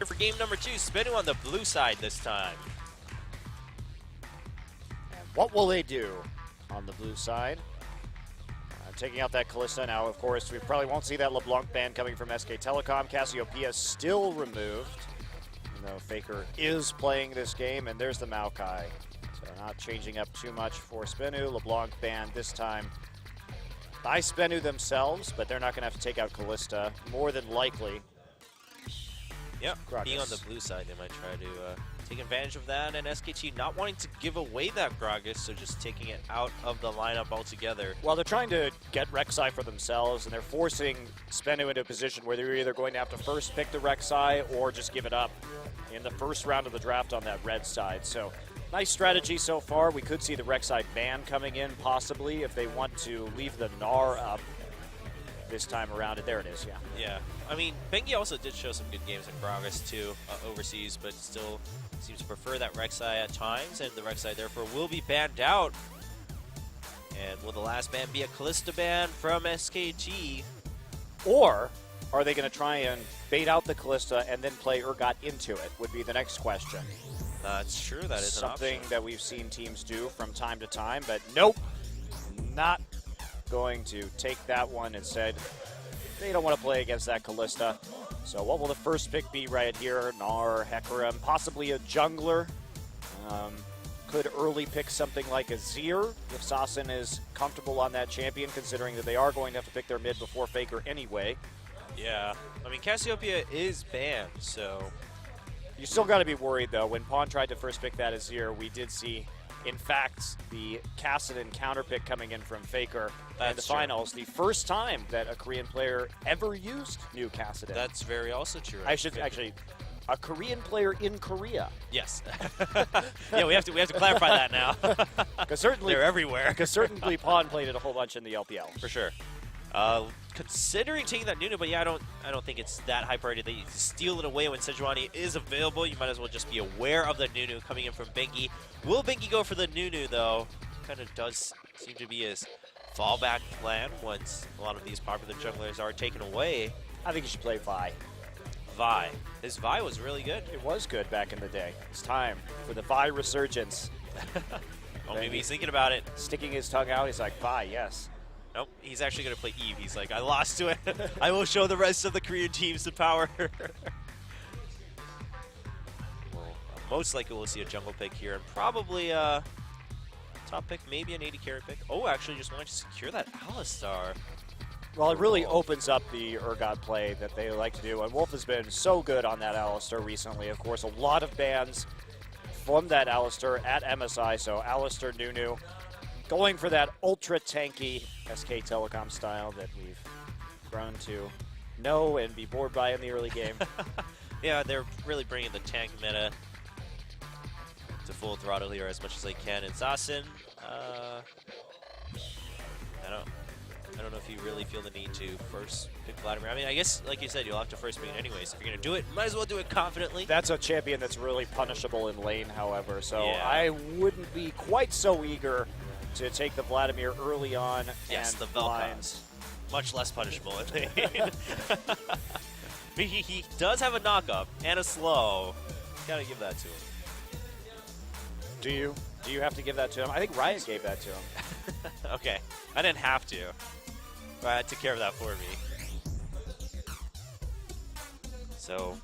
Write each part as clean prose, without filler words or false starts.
For game number 2, SBENU on the blue side this time. And what will they do on the blue side? Taking out that Kalista now, of course, we probably won't see that LeBlanc ban coming from SK Telecom. Cassiopeia still removed, even though Faker is playing this game, and there's the Maokai. So not changing up too much for SBENU. LeBlanc banned this time by SBENU themselves, but they're not going to have to take out Kalista, more than likely. Yep, Gragas. being on the blue side, they might try to take advantage of that, and SKT not wanting to give away that Gragas, so just taking it out of the lineup altogether. Well, they're trying to get Rek'Sai for themselves, and they're forcing SBENU into a position where they're either going to have to first pick the Rek'Sai or just give it up in the first round of the draft on that red side. So, nice strategy so far. We could see the Rek'Sai ban coming in, possibly, if they want to leave the Gnar up this time around. And there it is, yeah. Yeah. I mean, Bengi also did show some good games in Gragas, too, overseas, but still seems to prefer that Rek'Sai at times, and the Rek'Sai, therefore, will be banned out. And will the last ban be a Kalista ban from SKT? Or are they going to try and bait out the Kalista and then play Urgot into it, would be the next question. That's true, that is something an option that we've seen teams do from time to time, but nope, not going to take that one. Instead, they don't want to play against that Kalista. So what will the first pick be right here? Gnar, Hecarim, possibly a jungler. Could early pick something like a Azir if Sasin is comfortable on that champion, considering that they are going to have to pick their mid before Faker anyway. Yeah, I mean, Cassiopeia is banned, so... You still got to be worried, though. When Pawn tried to first pick that Azir, we did see, in fact, the Kassadin counter pick coming in from Faker in the finals. The first time that a Korean player ever used new Kassadin. That's very also true. I should actually, a Korean player in Korea. Yes. Yeah, we have to clarify that now. Because certainly they're everywhere. Because certainly Pawn played it a whole bunch in the LPL. For sure. Considering taking that Nunu, but yeah, I don't think it's that high priority that you steal it away when Sejuani is available. You might as well just be aware of the Nunu coming in from Bengi. Will Bengi go for the Nunu, though? Kind of does seem to be his fallback plan once a lot of these popular junglers are taken away. I think you should play Vi. Vi. His Vi was really good. It was good back in the day. It's time for the Vi resurgence. Oh, maybe he's thinking about it. Sticking his tongue out, he's like, Vi, yes. Nope, he's actually going to play Eve. He's like, I lost to it. I will show the rest of the Korean teams the power. Well, most likely we'll see a jungle pick here, and probably a top pick, maybe an 80 carry pick. Oh, actually just wanted to secure that Alistar. Well, it really opens up the Urgot play that they like to do, and Wolf has been so good on that Alistar recently. Of course, a lot of bans from that Alistar at MSI, so Alistar Nunu going for that ultra tanky SK Telecom style that we've grown to know and be bored by in the early game. Yeah, they're really bringing the tank meta to full throttle here as much as they can. And Sasin, I don't know if you really feel the need to first pick Vladimir. I mean, I guess, like you said, you'll have to first pick it anyways. If you're going to do it, might as well do it confidently. That's a champion that's really punishable in lane, however, so yeah. I wouldn't be quite so eager to take the Vladimir early on. Yes, and the Vel'Koz. Much less punishable in lane. He does have a knock-up and a slow. Gotta give that to him. Do you? Do you have to give that to him? I think Riot gave that to him. Okay, I didn't have to. Riot took care of that for me. So,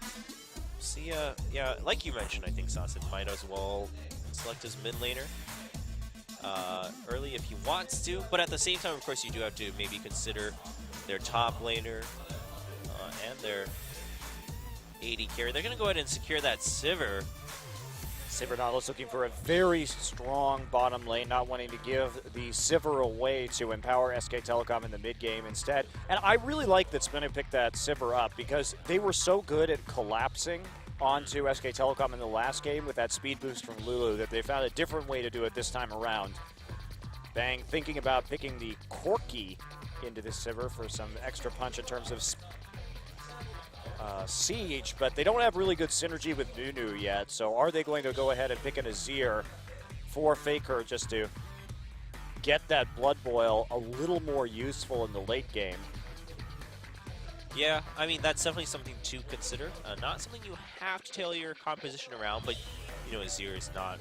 see, yeah, like you mentioned, I think Sasin might as well select his mid laner early if he wants to, but at the same time, of course, you do have to maybe consider their top laner and their AD carry. They're going to go ahead and secure that Sivir. Sivir looking for a very strong bottom lane, not wanting to give the Sivir away to empower SK Telecom in the mid game instead. And I really like that SBENU picked that Sivir up because they were so good at collapsing onto SK Telecom in the last game with that speed boost from Lulu that they found a different way to do it this time around. Bang, thinking about picking the Corki into this Sivir for some extra punch in terms of siege, but they don't have really good synergy with Nunu yet, so are they going to go ahead and pick an Azir for Faker just to get that Blood Boil a little more useful in the late game? Yeah, I mean, that's definitely something to consider. Not something you have to tailor your composition around, but, you know, Azir is not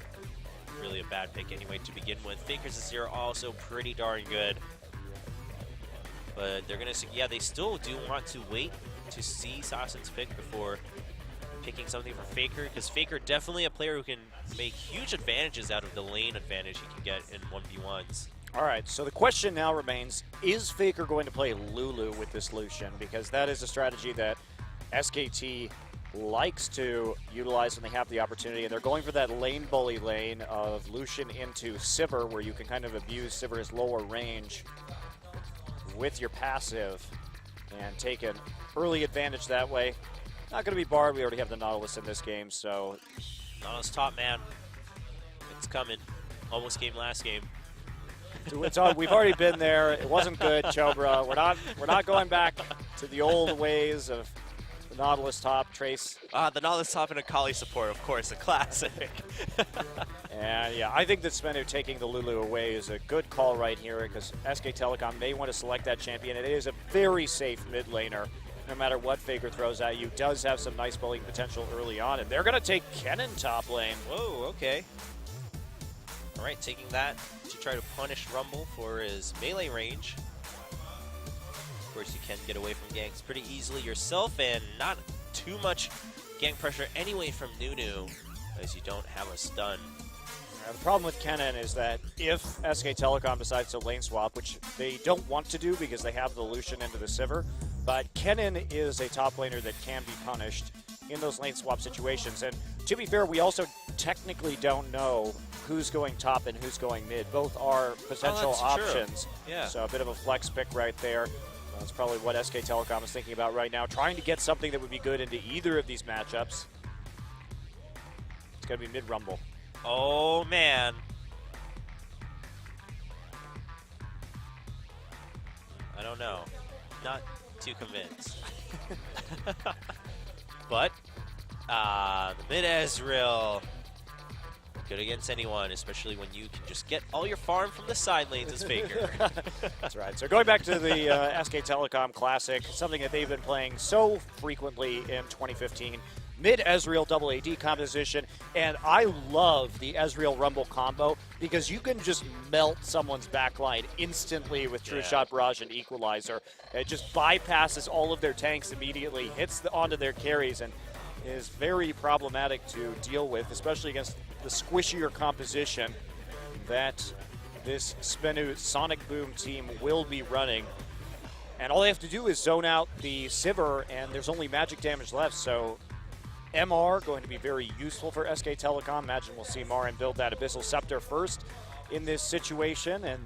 really a bad pick anyway to begin with. Faker's Azir are also pretty darn good. But they're going to, yeah, they still do want to wait to see Sasen's pick before picking something for Faker, because Faker definitely a player who can make huge advantages out of the lane advantage he can get in 1v1s. All right, so the question now remains, is Faker going to play Lulu with this Lucian? Because that is a strategy that SKT likes to utilize when they have the opportunity, and they're going for that lane bully lane of Lucian into Sivir, where you can kind of abuse Sivir's lower range with your passive and take an early advantage that way. Not going to be barred. We already have the Nautilus in this game, so... Nautilus top, man. It's coming. Almost came last game. We've already been there. It wasn't good, Chobra. We're not going back to the old ways of the Nautilus top, Trace. The Nautilus top and Akali support, of course, a classic. And yeah, I think that SBENU taking the Lulu away is a good call right here, because SK Telecom may want to select that champion. It is a very safe mid laner, no matter what Faker throws at you. Does have some nice bowling potential early on, and they're going to take Kennen top lane. Whoa, okay. All right, taking that to try to punish Rumble for his melee range. Of course, you can get away from ganks pretty easily yourself, and not too much gank pressure anyway from Nunu, as you don't have a stun. The problem with Kennen is that if SK Telecom decides to lane swap, which they don't want to do because they have the Lucian into the Sivir, but Kennen is a top laner that can be punished in those lane swap situations. And to be fair, we also technically don't know who's going top and who's going mid. Both are potential options. True. Yeah. So a bit of a flex pick right there. That's probably what SK Telecom is thinking about right now, trying to get something that would be good into either of these matchups. It's going to be mid Rumble. Oh, man. I don't know. Not too convinced. But, the mid-Ezreal, good against anyone, especially when you can just get all your farm from the side lanes as Faker. That's right. So going back to the SK Telecom Classic, something that they've been playing so frequently in 2015, mid-Ezreal double AD composition, and I love the Ezreal Rumble combo because you can just melt someone's backline instantly with True Shot Barrage and Equalizer. It just bypasses all of their tanks immediately, hits onto their carries, and is very problematic to deal with, especially against the squishier composition that this SBENU Sonicboom team will be running. And all they have to do is zone out the Sivir, and there's only magic damage left, so MR going to be very useful for SK Telecom. Imagine we'll see Marin build that Abyssal Scepter first in this situation, and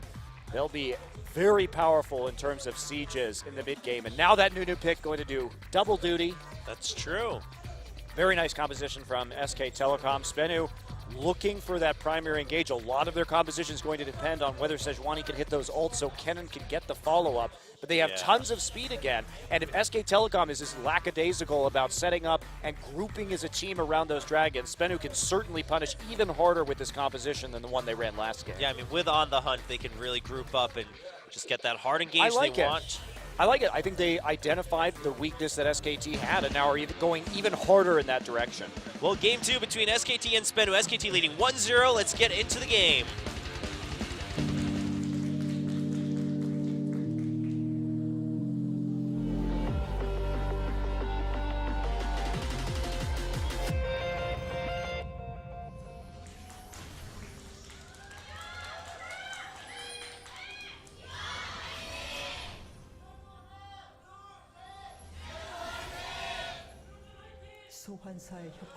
they'll be very powerful in terms of sieges in the mid game. And now that Nunu pick going to do double duty. That's true. Very nice composition from SK Telecom. SBENU looking for that primary engage. A lot of their composition is going to depend on whether Sejuani can hit those ults so Kennen can get the follow-up. But they have tons of speed again. And if SK Telecom is as lackadaisical about setting up and grouping as a team around those dragons, SBENU can certainly punish even harder with this composition than the one they ran last game. Yeah, I mean, with On the Hunt, they can really group up and just get that hard engage they want. I like it. I think they identified the weakness that SKT had and now are going even harder in that direction. Well, game two between SKT and SBENU. SKT leading 1-0. Let's get into the game.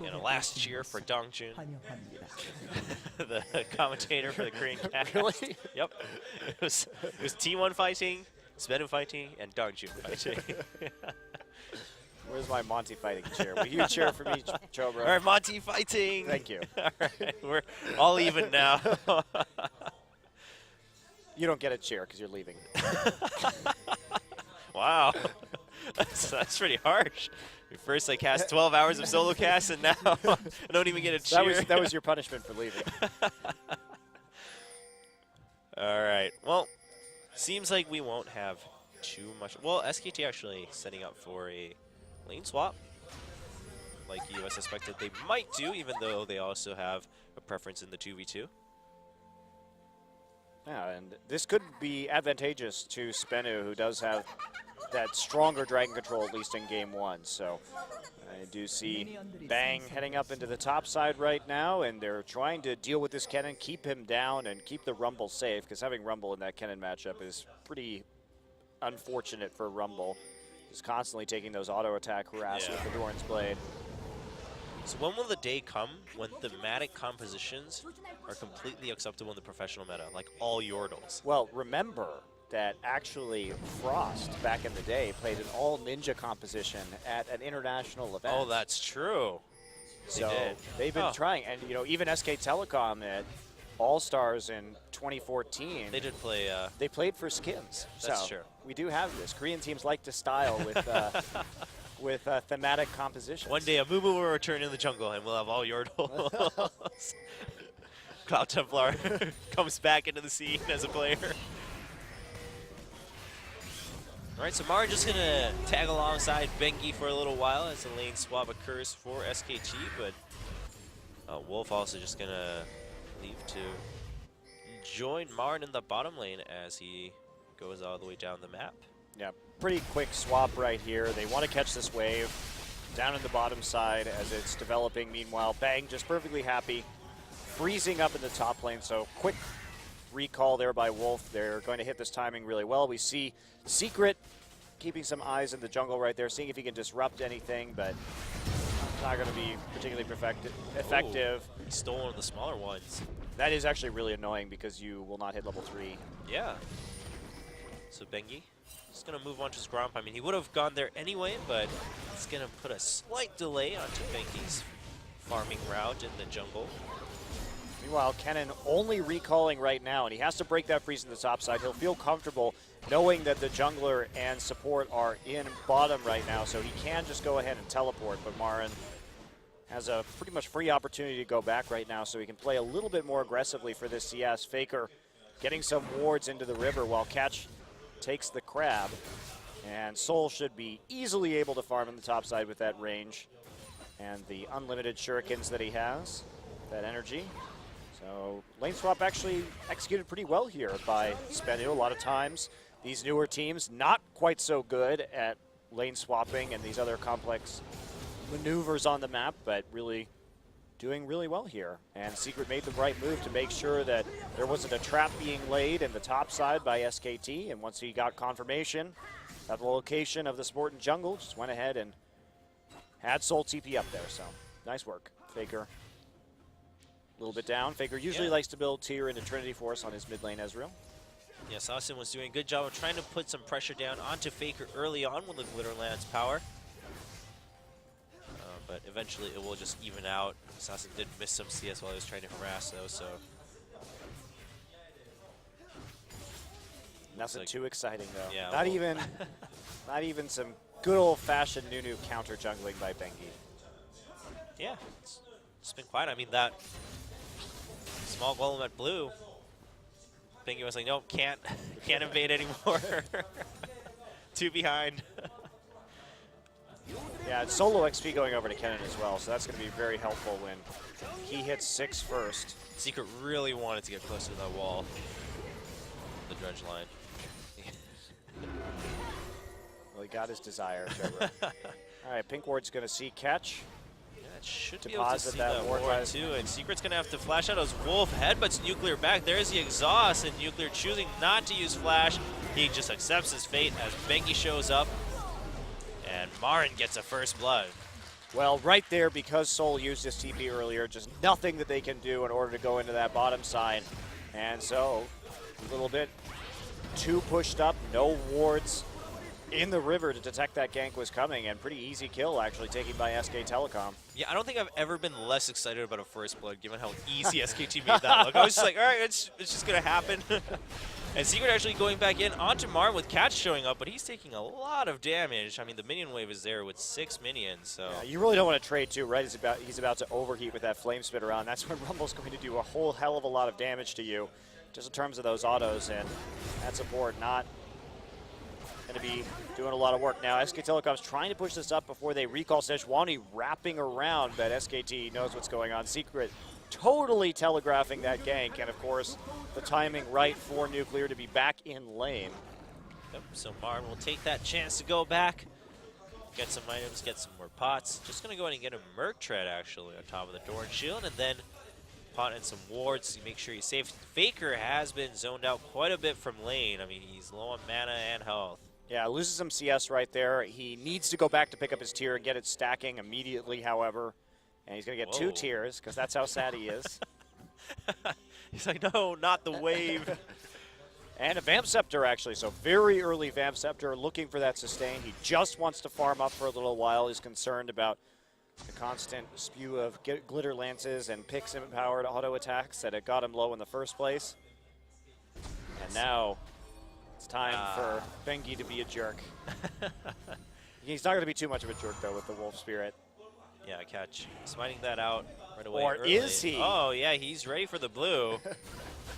And a last cheer for Dongjun, the commentator for the Korean cast. Really? Yep. It was T1 fighting, SBENU fighting, and Dongjun fighting. Where's my Monty fighting cheer? Will you cheer for me, Chobra? All right, Monty fighting. Thank you. All right, we're all even now. You don't get a cheer because you're leaving. Wow. That's pretty harsh. First I cast 12 hours of solo cast, and now I don't even get a cheer. That was your punishment for leaving. All right. Well, seems like we won't have too much. Well, SKT actually setting up for a lane swap, like you suspected they might do, even though they also have a preference in the 2v2. Yeah, and this could be advantageous to SBENU, who does have that stronger Dragon Control, at least in game one. So I do see Bang heading up into the top side right now, and they're trying to deal with this Kennen, keep him down, and keep the Rumble safe, because having Rumble in that Kennen matchup is pretty unfortunate for Rumble. He's constantly taking those auto attack harass with the Doran's Blade. So when will the day come when thematic compositions are completely acceptable in the professional meta, like all Yordles? Well, remember that actually Frost, back in the day, played an all-ninja composition at an international event. Oh, that's true. So they've been trying, and you know, even SK Telecom at All-Stars in 2014. They did play. They played for skins. That's so true. We do have this. Korean teams like to style with with thematic compositions. One day, a Moo will return in the jungle, and we'll have all Yordles. Cloud Templar comes back into the scene as a player. All right, so Mara just gonna tag alongside Bengi for a little while as the lane swap occurs for SKT, but Wolf also just gonna leave to join Marn in the bottom lane as he goes all the way down the map. Yeah, pretty quick swap right here. They want to catch this wave down in the bottom side as it's developing. Meanwhile, Bang just perfectly happy, freezing up in the top lane. So quick recall there by Wolf. They're going to hit this timing really well. We see Secret keeping some eyes in the jungle right there, seeing if he can disrupt anything, but not going to be particularly effective. Ooh, he stole one of the smaller ones. That is actually really annoying because you will not hit level 3. Yeah. So Bengi is going to move on to his Gromp. I mean, he would have gone there anyway, but it's going to put a slight delay onto Bengi's farming route in the jungle. Meanwhile, Kennen only recalling right now, and he has to break that freeze in the top side. He'll feel comfortable knowing that the jungler and support are in bottom right now, so he can just go ahead and teleport, but Marin has a pretty much free opportunity to go back right now, so he can play a little bit more aggressively for this CS. Faker getting some wards into the river while Catch takes the crab, and Soul should be easily able to farm in the top side with that range and the unlimited shurikens that he has, that energy. So lane swap actually executed pretty well here by SBENU. A lot of times these newer teams not quite so good at lane swapping and these other complex maneuvers on the map, but really doing really well here. And Secret made the right move to make sure that there wasn't a trap being laid in the top side by SKT, and once he got confirmation at the location of the support and jungle, just went ahead and had Soul TP up there. So nice work, Faker. A little bit down. Faker usually likes to build tier into Trinity Force on his mid lane Ezreal. Yes, Austin was doing a good job of trying to put some pressure down onto Faker early on with the Glitterland's power. But eventually it will just even out. Assassin did miss some CS while he was trying to harass though, so. Nothing like, too exciting though. Yeah, not even some good old-fashioned Nunu counter jungling by Bengi. Yeah, it's been quiet. I mean, that small golem at blue, Bengi was like, nope, can't invade anymore. 2 behind. Yeah, it's solo XP going over to Kennen as well, so that's going to be very helpful when he hits 6 first. Secret really wanted to get closer to that wall, the dredge line. Well, he got his desire. All right, Pink Ward's going to see Catch. Yeah, it should be able to see that ward too, and Secret's going to have to flash out as Wolf headbutts Nuclear back. There's the exhaust, and Nuclear choosing not to use flash. He just accepts his fate as Bengi shows up. And Marin gets a first blood. Well, right there, because Soul used his TP earlier, just nothing that they can do in order to go into that bottom side. And so, a little bit too pushed up, no wards in the river to detect that gank was coming, and pretty easy kill, actually, taken by SK Telecom. Yeah, I don't think I've ever been less excited about a first blood, given how easy SKT made that look. I was just like, all right, it's just going to happen. And Secret actually going back in onto Marn with Catch showing up, but he's taking a lot of damage. I mean, the minion wave is there with 6 minions, so. Yeah, you really don't want to trade too, right? He's about to overheat with that flame spitter on. That's when Rumble's going to do a whole hell of a lot of damage to you, just in terms of those autos, and that support not going to be doing a lot of work now. SK Telecom's trying to push this up before they recall Sejuani wrapping around, but SKT knows what's going on. Secret totally telegraphing that gank, and of course, the timing right for Nuclear to be back in lane. Yep, so Marn will take that chance to go back, get some items, get some more pots. Just going to go ahead and get a Merc Tread, actually, on top of the door and shield, and then pot and some wards to make sure he's safe. Faker has been zoned out quite a bit from lane. I mean, he's low on mana and health. Yeah, loses some CS right there. He needs to go back to pick up his tier and get it stacking immediately, however. And he's going to get 2 tiers, because that's how sad he is. He's like, no, not the wave. And a Vamp Scepter, actually. So very early Vamp Scepter, looking for that sustain. He just wants to farm up for a little while. He's concerned about the constant spew of glitter lances and Pix-empowered auto attacks that had got him low in the first place. And now it's time for Bengi to be a jerk. He's not going to be too much of a jerk, though, with the Wolf Spirit. Yeah, catch. Smiting that out right away. Or early. is he? Oh, yeah, he's ready for the blue.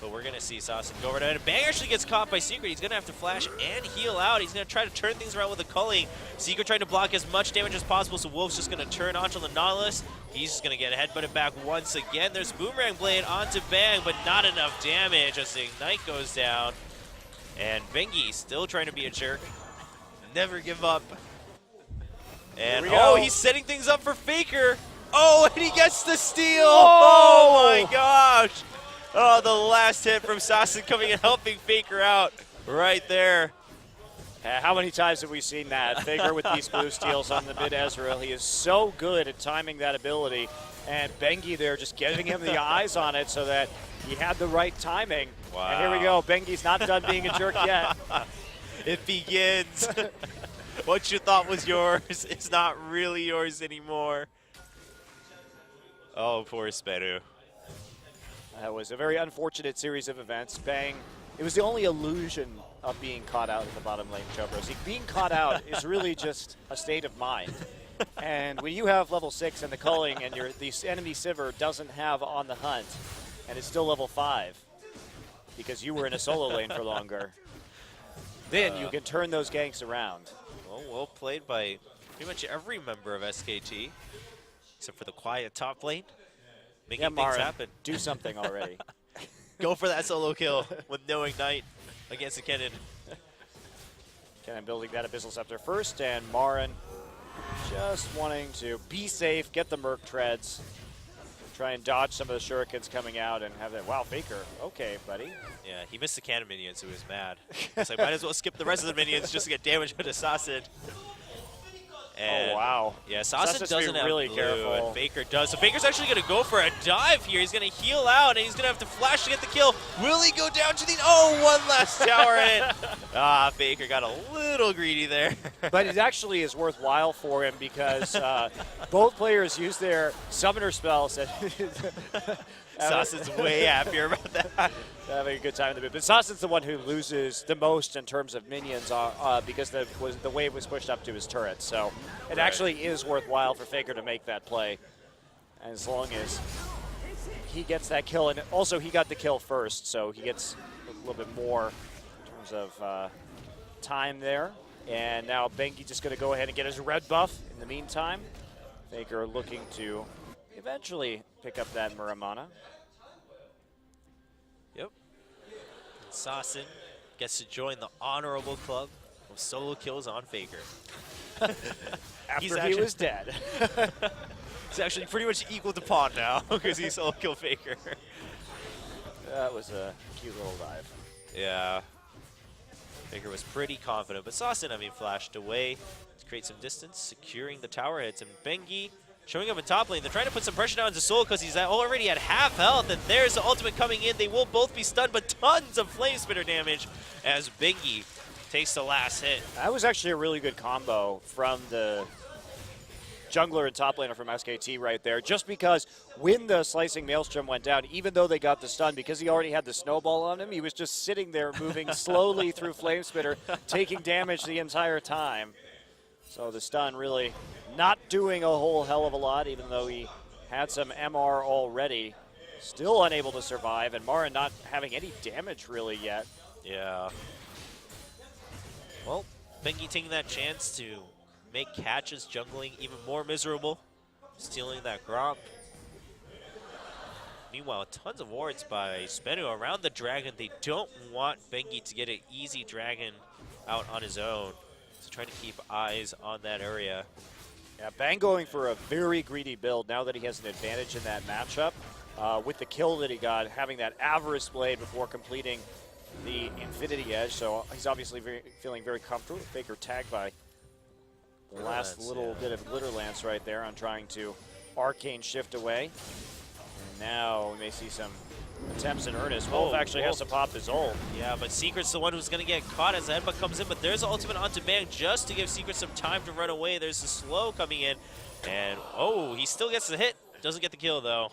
But we're going to see Saucin go over to it. Bang actually gets caught by Secret. He's going to have to flash and heal out. He's going to try to turn things around with the culling. Secret trying to block as much damage as possible, so Wolf's just going to turn onto the Nautilus. He's just going to get headbutted back once again. There's Boomerang Blade onto Bang, but not enough damage as the Ignite goes down. And Bengi still trying to be a jerk. Never give up. And he's setting things up for Faker. Oh, and he gets the steal. Oh my gosh. Oh, the last hit from Saucin coming and helping Faker out right there. How many times have we seen that? Faker with these blue steals on the mid Ezreal. He is so good at timing that ability. And Bengi there just getting him the eyes on it so that he had the right timing. Wow. And here we go. Bengi's not done being a jerk yet. It begins. What you thought was yours is not really yours anymore. Oh, poor SBENU. That was a very unfortunate series of events. Bang. It was the only illusion of being caught out in the bottom lane, Chobro. See, being caught out is really just a state of mind. And when you have level 6 and the culling and the enemy Sivir doesn't have on the hunt, and it's still level 5 because you were in a solo lane for longer, then you can turn those ganks around. Well played by pretty much every member of SKT, except for the quiet top lane. Making things happen. Do something already. Go for that solo kill with no Ignite against the Kennen. Kennen building that Abyssal Scepter first, and Marin just wanting to be safe, get the Merc Treads, try and dodge some of the shurikens coming out and have that. Wow, Faker. Okay, buddy. Yeah, he missed the cannon minions, so he was mad. So I might as well skip the rest of the minions just to get damage into Saucin. And oh, wow. Yeah, Saucin doesn't have really blue, careful. and Faker does. So Faker's actually going to go for a dive here. He's going to heal out, and he's going to have to flash to get the kill. Will he go down to the... Oh, one last tower hit. Faker got a little greedy there. But it actually is worthwhile for him because both players use their summoner spells. Saucin's way happier about that. Having a good time in the mid. But Saucin's the one who loses the most in terms of minions because the wave was pushed up to his turret. So it actually is worthwhile for Faker to make that play. And as long as he gets that kill, and also he got the kill first, so he gets a little bit more in terms of time there. And now Bengi just going to go ahead and get his red buff in the meantime. Faker looking to eventually pick up that Muramana. Yep. And Saucin gets to join the honorable club of solo kills on Faker. After he was dead. He's actually pretty much equal to Pawn now because he solo killed Faker. That was a cute little dive. Yeah. Faker was pretty confident, but Saucin, I mean, flashed away to create some distance, securing the tower hits, and Bengi showing up in top lane. They're trying to put some pressure down to Soul because he's already at half health, and there's the ultimate coming in. They will both be stunned, but tons of Flame Spitter damage as Bengi takes the last hit. That was actually a really good combo from the jungler and top laner from SKT right there, just because when the Slicing Maelstrom went down, even though they got the stun, because he already had the snowball on him, he was just sitting there moving slowly through Flame Spitter, taking damage the entire time. So the stun really not doing a whole hell of a lot, even though he had some MR already. Still unable to survive, and Marin not having any damage really yet. Yeah. Well, Bengi taking that chance to make Catch's jungling even more miserable, stealing that Gromp. Meanwhile, tons of wards by SBENU around the dragon. They don't want Bengi to get an easy dragon out on his own. So trying to keep eyes on that area. Yeah, Bang going for a very greedy build now that he has an advantage in that matchup. With the kill that he got, having that Avarice Blade before completing the Infinity Edge. So he's obviously feeling very comfortable. Faker tagged by the last little bit of Glitter Lance right there on trying to Arcane Shift away. And now we may see some attempts in earnest. Wolf actually has to pop his ult. Yeah, but Secret's the one who's going to get caught as the headbutt comes in, but there's an ultimate onto Bang just to give Secret some time to run away. There's the slow coming in, and he still gets the hit. Doesn't get the kill, though.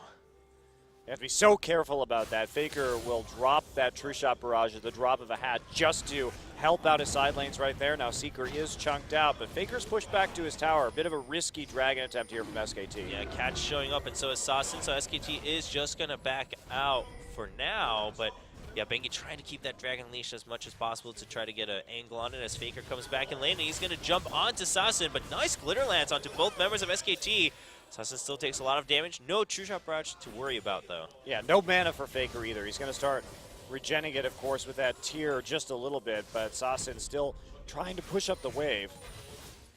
You have to be so careful about that. Faker will drop that True Shot Barrage at the drop of a hat just to help out his side lanes right there. Now Seeker is chunked out, but Faker's pushed back to his tower. A bit of a risky dragon attempt here from SKT. Yeah, Catch showing up, and so is Sasin, so SKT is just going to back out for now, but yeah, Bengi trying to keep that dragon leash as much as possible to try to get an angle on it as Faker comes back in lane, and he's going to jump onto Sasin, but nice Glitter Lance onto both members of SKT. Sasin still takes a lot of damage. No True Shot Barrage to worry about, though. Yeah, no mana for Faker either. He's going to start regenning it, of course, with that tier just a little bit, but Sasin still trying to push up the wave.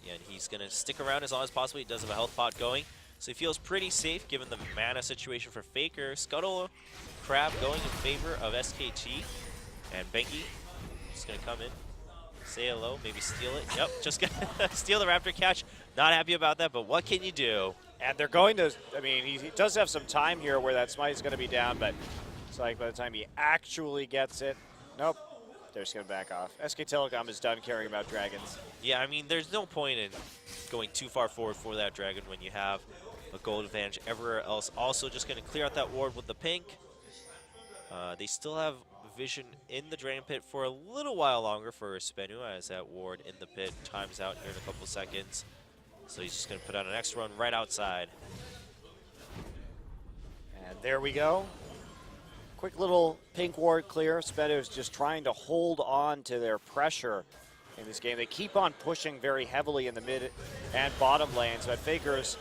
Yeah, and he's going to stick around as long as possible. He does have a health pot going, so he feels pretty safe given the mana situation for Faker. Scuttle Crab going in favor of SKT, and Bengi just going to come in, say hello, maybe steal it. Yep, just going to steal the Raptor catch. Not happy about that, but what can you do? And they're going to, I mean, he does have some time here where that smite is going to be down, but it's like by the time he actually gets it, nope, they're just going to back off. SK Telecom is done caring about dragons. Yeah, I mean, there's no point in going too far forward for that dragon when you have a gold advantage everywhere else. Also just going to clear out that ward with the pink. They still have vision in the dragon pit for a little while longer for SBENU as that ward in the pit times out here in a couple seconds. So he's just going to put out an extra run right outside. And there we go. Quick little pink ward clear. SBENU is just trying to hold on to their pressure in this game. They keep on pushing very heavily in the mid and bottom lanes, but Faker's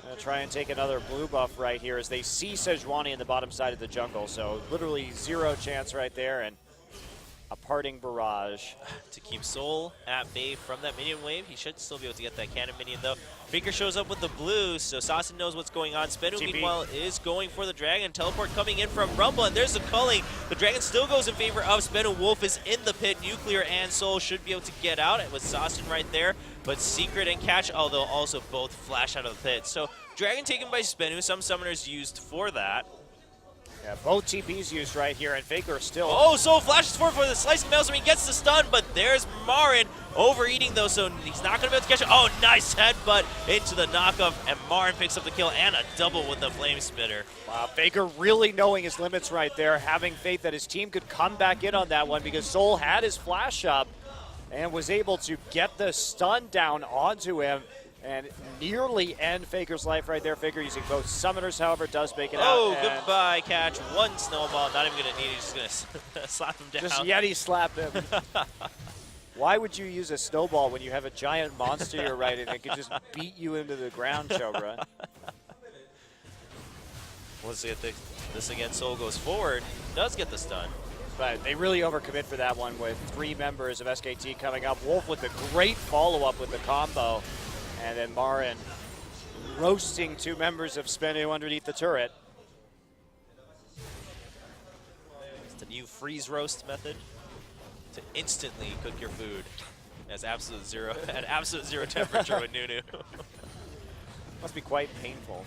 going to try and take another blue buff right here as they see Sejuani in the bottom side of the jungle. So literally zero chance right there, and a parting barrage. To keep Soul at bay from that minion wave. He should still be able to get that cannon minion, though. Faker shows up with the blue, so Sasin knows what's going on. SBENU, meanwhile, is going for the dragon. Teleport coming in from Rumble, and there's the culling. The dragon still goes in favor of SBENU. Wolf is in the pit. Nuclear and Soul should be able to get out with Sasin right there, but Secret and Catch, although also both flash out of the pit. So dragon taken by SBENU, some summoners used for that. Yeah, both TPs used right here, and Faker still... Oh, Soul flashes forward for the slicing maelstrom. He gets the stun, but there's Marin overeating, though, so he's not going to be able to catch it. Oh, nice headbutt into the knockoff, and Marin picks up the kill and a double with the Flame Spitter. Wow, Faker really knowing his limits right there, having faith that his team could come back in on that one because Soul had his flash up and was able to get the stun down onto him and nearly end Faker's life right there. Faker using both summoners, however, does make it out. Oh, goodbye, Catch. One snowball, not even going to need it. He's just going to slap him down. Just Yeti slap him. Why would you use a snowball when you have a giant monster you're riding that could just beat you into the ground, Chobra? Let's get this again. Soul goes forward, does get the stun. But they really overcommit for that one with 3 members of SKT coming up. Wolf with a great follow-up with the combo. And then Marin roasting 2 members of SBENU underneath the turret. It's the new freeze roast method to instantly cook your food at absolute zero temperature with Nunu. Must be quite painful.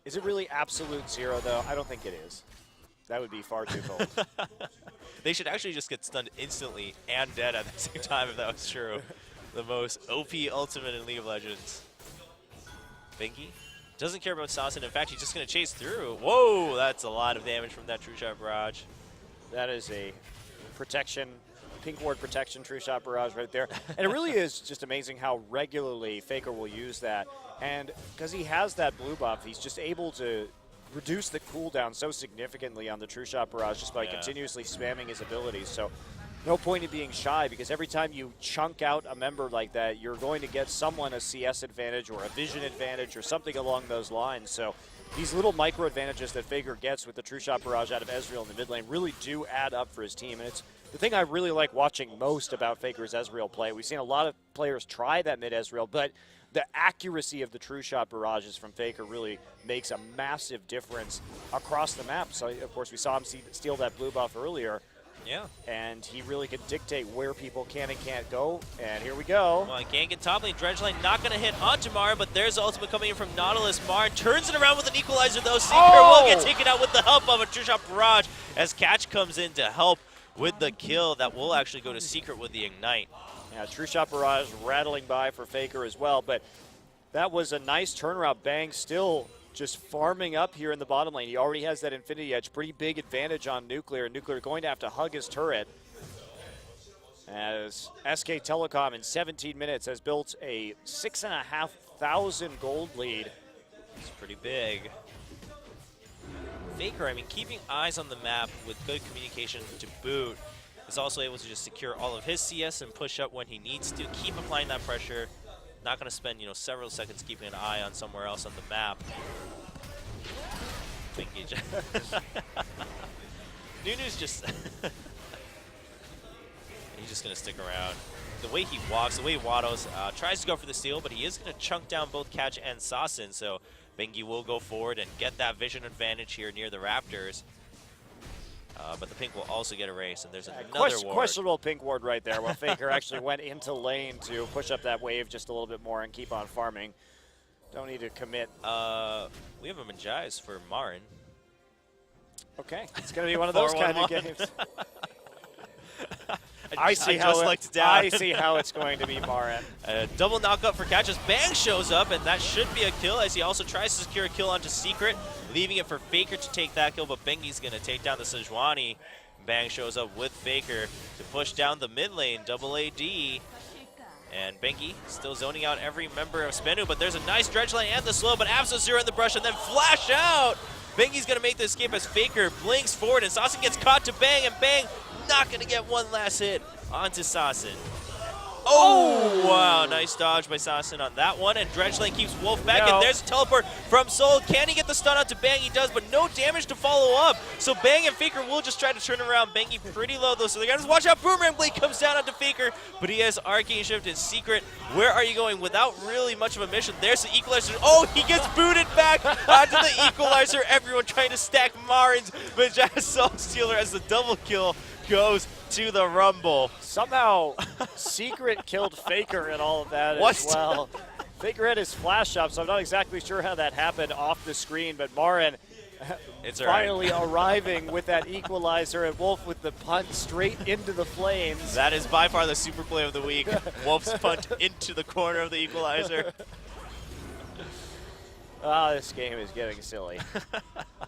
Is it really absolute zero, though? I don't think it is. That would be far too cold. They should actually just get stunned instantly and dead at the same time if that was true. The most OP ultimate in League of Legends. Bengi doesn't care about Sasin. In fact, he's just going to chase through. Whoa, that's a lot of damage from that True Shot Barrage. That is a protection, pink ward protection True Shot Barrage right there. And it really is just amazing how regularly Faker will use that. And because he has that blue buff, he's just able to reduce the cooldown so significantly on the True Shot Barrage just by continuously spamming his abilities. So no point in being shy, because every time you chunk out a member like that, you're going to get someone a CS advantage or a vision advantage or something along those lines. So these little micro advantages that Faker gets with the True Shot Barrage out of Ezreal in the mid lane really do add up for his team. And it's the thing I really like watching most about Faker's Ezreal play. We've seen a lot of players try that mid Ezreal, but the accuracy of the True Shot barrages from Faker really makes a massive difference across the map. So, of course, we saw him steal that blue buff earlier. Yeah. And he really can dictate where people can and can't go. And here we go. Well, Gank and top lane, Dredgeline not going to hit onto Marin, but there's ultimate coming in from Nautilus. Marin turns it around with an equalizer, though. Secret will get taken out with the help of a True Shot barrage as Catch comes in to help with the kill. That will actually go to Secret with the Ignite. Yeah, True Shot barrage rattling by for Faker as well, but that was a nice turnaround. Bang still just farming up here in the bottom lane. He already has that Infinity Edge, pretty big advantage on Nuclear. Nuclear going to have to hug his turret as SK Telecom in 17 minutes has built a 6,500 gold lead. It's pretty big. Faker, I mean, keeping eyes on the map with good communication to boot, is also able to just secure all of his CS and push up when he needs to. Keep applying that pressure. Not going to spend, several seconds keeping an eye on somewhere else on the map. Nunu's just... He's just going to stick around. The way he walks, the way he waddles, tries to go for the steal, but he is going to chunk down both Catch and Sasin, so Bengi will go forward and get that vision advantage here near the Raptors. But the pink will also get erased, and there's another ward. Questionable pink ward right there, while Faker actually went into lane to push up that wave just a little bit more and keep on farming. Don't need to commit. We have a Manjais for Marin. Okay, it's going to be one of those kind of games. I see how it's going to be Marin. Double knockup for Catch as Bang shows up, and that should be a kill as he also tries to secure a kill onto Secret, leaving it for Faker to take that kill, but Bengi's going to take down the Sejuani. Bang shows up with Faker to push down the mid lane, double AD. And Bengi still zoning out every member of SBENU, but there's a nice Dredgeline and the slow, but Absol0 in the brush and then flash out! Bengi's going to make the escape as Faker blinks forward, and Sasin gets caught to Bang, and Bang not going to get one last hit onto Sasin. Oh, wow, nice dodge by Sasin on that one, and Dredgeline keeps Wolf back, and there's a teleport from Soul. Can he get the stun out to Bang? He does, but no damage to follow up. So Bang and Faker will just try to turn around Bengi pretty low, though, so they got to watch out. Boomerang Blade comes down onto Faker, but he has Arcane Shift and Secret. Where are you going without really much of a mission? There's the equalizer. Oh, he gets booted back onto the equalizer. Everyone trying to stack Marin's, but Jazz Soul Stealer as the double kill goes to the Rumble. Somehow, Secret killed Faker and all of that as well. Faker had his flash up, so I'm not exactly sure how that happened off the screen, but Marin finally arriving with that equalizer, and Wolf with the punt straight into the flames. That is by far the super play of the week. Wolf's punt into the corner of the equalizer. Ah, this game is getting silly.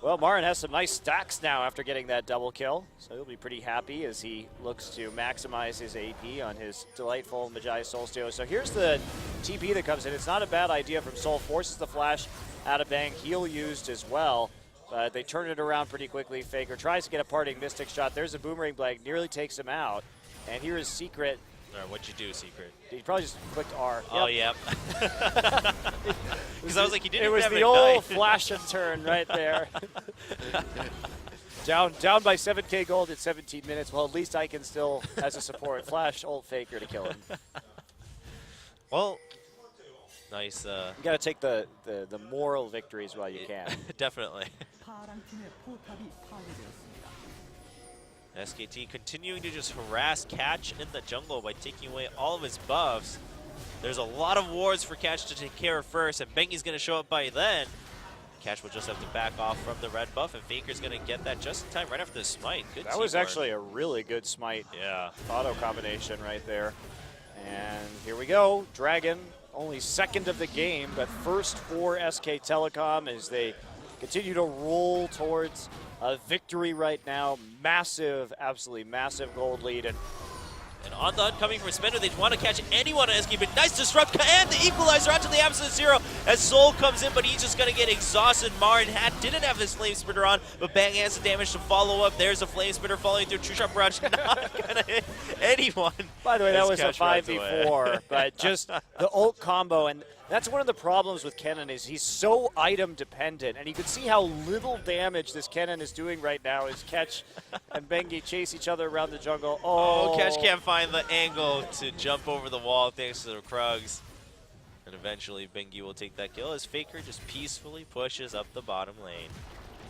Well, Marin has some nice stacks now after getting that double kill, so he'll be pretty happy as he looks to maximize his AP on his delightful Magi Soul Stealer. So here's the TP that comes in. It's not a bad idea from Soul. Forces the flash out of Bang. Heal used as well, but they turn it around pretty quickly. Faker tries to get a parting Mystic shot. There's a Boomerang Blade, nearly takes him out. And here is Secret. All right, what'd you do, Secret? He probably just clicked R. Oh, yep. Because I was like, he didn't It was have the an old ignite. flash and turn right there. down by 7K gold at 17 minutes. Well, at least I can still, as a support, flash old Faker to kill him. Well, nice. You got to take the moral victories while you can. Definitely. SKT continuing to just harass Catch in the jungle by taking away all of his buffs. There's a lot of wards for Catch to take care of first, and Bengi's going to show up by then. Catch will just have to back off from the red buff, and Faker's going to get that just in time right after the smite. Good That was teamwork. actually a really good smite. Yeah. Auto combination right there. And here we go. Dragon, only second of the game, but first for SK Telecom as they continue to roll towards a victory right now. Massive, absolutely massive gold lead. And on the hunt coming from SBENU, they want to catch anyone on SK, but nice disrupt and the equalizer onto the Absol0. as Soul comes in, but he's just going to get exhausted. Marin didn't have this Flame Spitter on, but Bang has the damage to follow up. There's a Flame Spitter following through. True Shot Barrage not going to hit anyone. By the way, that was a 5v4, but just the ult combo, and that's one of the problems with Kennen is he's so item dependent, and you can see how little damage this Kennen is doing right now as Ketch and Bengi chase each other around the jungle. Oh, Ketch can't find the angle to jump over the wall thanks to the Krugs. And eventually Bengi will take that kill as Faker just peacefully pushes up the bottom lane.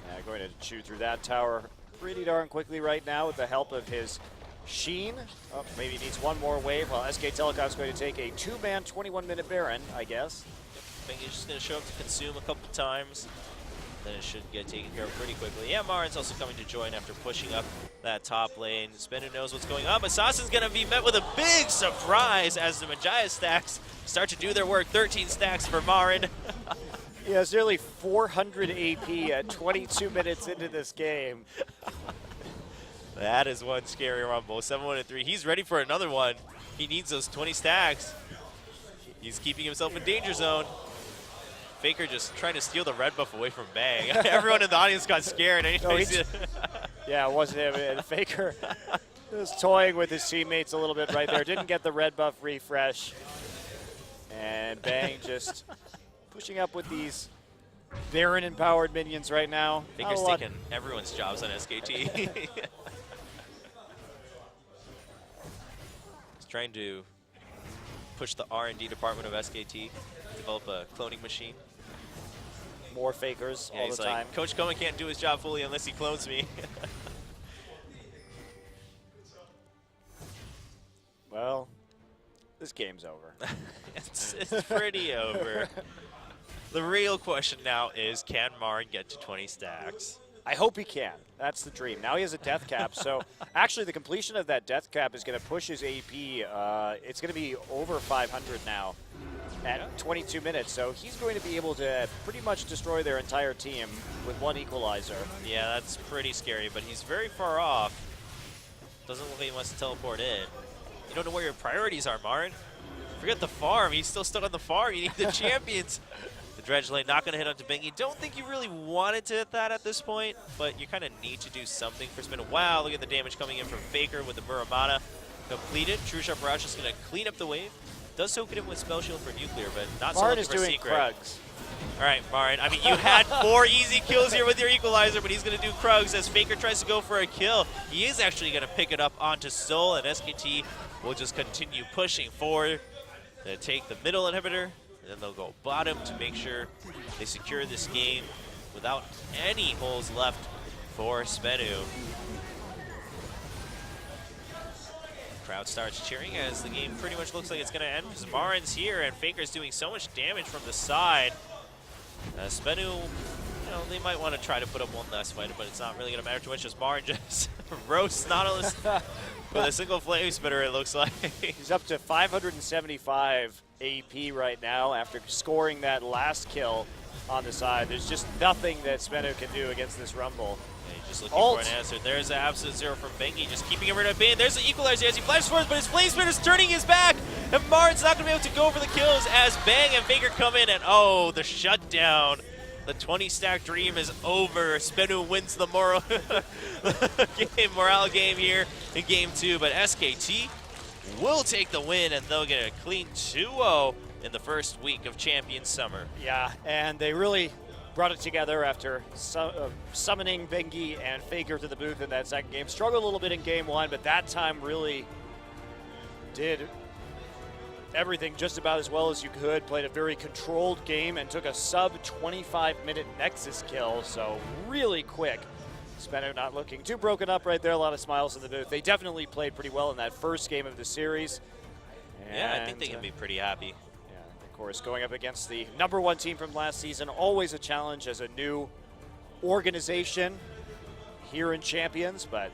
Yeah, going to chew through that tower pretty darn quickly right now with the help of his Sheen. Oh, maybe he needs one more wave while SK Telecom is going to take a 2-man 21-minute Baron, I guess. Yep, Bengi's just going to show up to consume a couple times. Then it should get taken care of pretty quickly. Yeah, Marin's also coming to join after pushing up that top lane. SBENU knows what's going on, but Assassin's going to be met with a big surprise as the Majaya stacks start to do their work. 13 stacks for Marin. Yeah, it's nearly 400 AP at 22 minutes into this game. That is one scary rumble. 7-1-3. He's ready for another one. He needs those 20 stacks. He's keeping himself in danger zone. Faker just trying to steal the red buff away from Bang. Everyone in the audience got scared. Yeah, it wasn't him. And Faker was toying with his teammates a little bit right there. Didn't get the red buff refresh. And Bang just pushing up with these Baron-empowered minions right now. Faker's taking everyone's jobs on SKT. He's trying to push the R&D department of SKT, develop a cloning machine. More Fakers all the time. Like, Coach Cohen can't do his job fully unless he clones me. Well, this game's over. It's pretty over. The real question now is, can Marin get to 20 stacks? I hope he can. That's the dream. Now he has a death cap, so actually the completion of that death cap is going to push his AP. It's going to be over 500 now at 22 minutes, so he's going to be able to pretty much destroy their entire team with one equalizer. Yeah, that's pretty scary, but he's very far off. Doesn't look like he wants to teleport in. You don't know where your priorities are, Marin. Forget the farm. He's still stuck on the farm. You need the champions. The dredge lane not going to hit onto Bengi. Don't think you really wanted to hit that at this point, but you kind of need to do something for SBENU. Wow, look at the damage coming in from Faker with the Muramana completed. True Shot Barrage is going to clean up the wave. Does soak it in with Spell Shield for nuclear, but not so much for Secret. Krugs. All right, Marin. I mean, you had 4 easy kills here with your equalizer, but he's going to do Krugs as Faker tries to go for a kill. He is actually going to pick it up onto Soul, and SKT will just continue pushing forward. They take the middle inhibitor, and then they'll go bottom to make sure they secure this game without any holes left for SBENU. Crowd starts cheering as the game pretty much looks like it's going to end because Marin's here and Faker's doing so much damage from the side. SBENU, you know, they might want to try to put up one last fight, but it's not really going to matter too much as Marin just roasts Nautilus with a single Flame Spitter, it looks like. He's up to 575 AP right now after scoring that last kill on the side. There's just nothing that SBENU can do against this Rumble. Yeah, he's just looking for an answer. There's the absolute zero from Bengi, just keeping him right at bay. There's the equalizer as he flashes forward, but his Flame Spitter's turning his back, and Marin's not going to be able to go for the kills as Bang and Faker come in, and oh, the shutdown. The 20-stack dream is over. SBENU wins the morale game here in Game 2, but SKT will take the win, and they'll get a clean 2-0 in the first week of Champions Summer. Yeah, and they really brought it together after summoning Bengi and Faker to the booth in that second game. Struggled a little bit in Game 1, but that time really did everything just about as well as you could. Played a very controlled game and took a sub-25-minute Nexus kill, so really quick. SBENU not looking too broken up right there. A lot of smiles in the booth. They definitely played pretty well in that first game of the series. Yeah, I think they can be pretty happy. Yeah, of course, going up against the #1 team from last season, always a challenge as a new organization here in Champions, but